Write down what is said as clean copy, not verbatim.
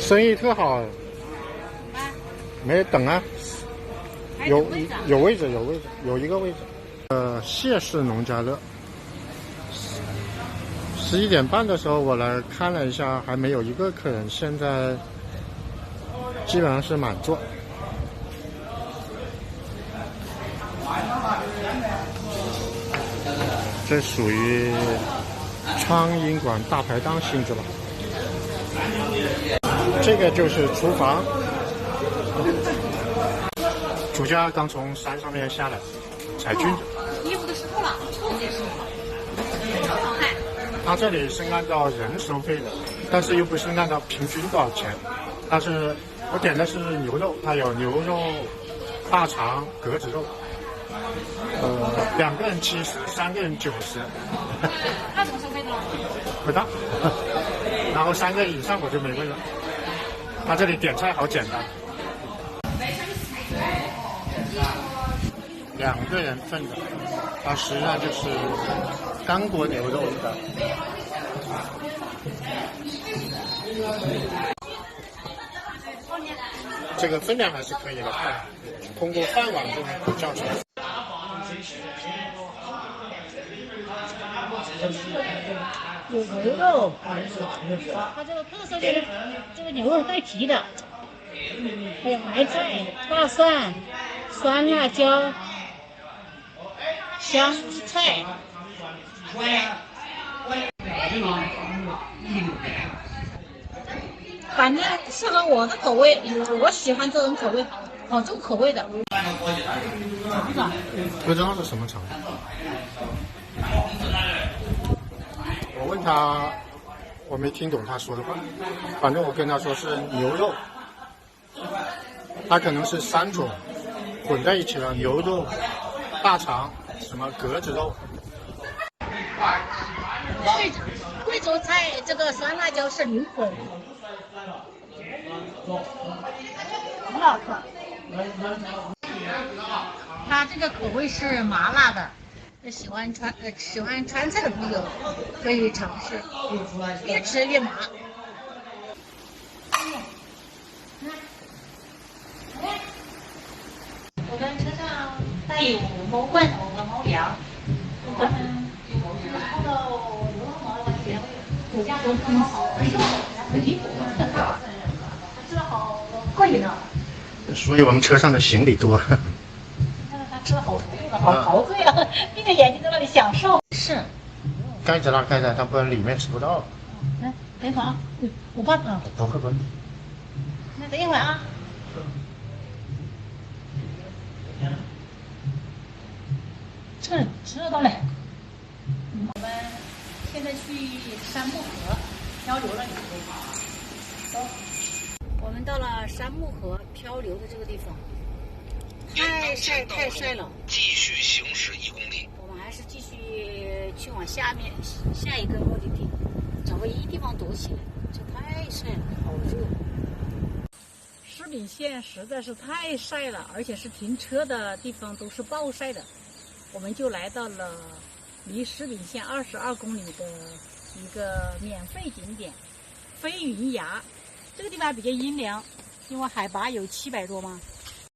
生意特好，没等啊，有位置，有一个位置。谢氏农家乐，11点半的时候我来看了一下，还没有一个客人，现在基本上是满座。这属于苍蝇馆大排档性质吧。这个就是厨房，主家刚从山上面下来采菌子。衣服都湿透了，臭也是。好看。他这里是按照人收费的，但是又不是按照平均多少钱。但是我点的是牛肉，它有牛肉、大肠、格子肉。2个人70，3个人90。那怎么收费的？不大。然后3个以上我就没问了。他这里点菜好简单。2个人份的，它实际上就是干锅牛肉的。这个分量还是可以的，通过饭碗就能叫出来。有牛肉，它这个特色就是这个牛肉是带皮的，还有白菜、大蒜、酸辣椒、香菜。反正适合我的口味，我喜欢这种口味，好重口味的。不知道是什么肠。我问他，我没听懂他说的话，反正我跟他说是牛肉，他可能是3种混在一起了，牛肉、大肠、什么格子肉。贵州菜这个酸辣椒是灵魂，很好吃。它这个口味是麻辣的。喜欢川菜的朋友可以尝试，越吃越麻。我们车上带有猫罐头和猫粮，咱们泡到牛肉毛的原味，骨架都这么好，很离谱，吃的好过瘾呢。所以我们车上的行李多。他吃的好多了，好陶醉啊，闭着眼睛在那里享受。是。盖着啦，盖着，它不然里面吃不到。来，等一会儿啊，我爸啊。不会。那等一会儿啊。吃得到嘞。我们现在去杉木河漂流了，走。我们到了杉木河漂流的这个地方，太晒了。继续行驶1公里。我们还是继续去往下一个目的地，找个地方躲起来。这太晒了，好热。石屏县实在是太晒了，而且是停车的地方都是暴晒的。我们就来到了离石屏县22公里的一个免费景点飞云崖。这个地方比较阴凉，因为海拔有700多嘛。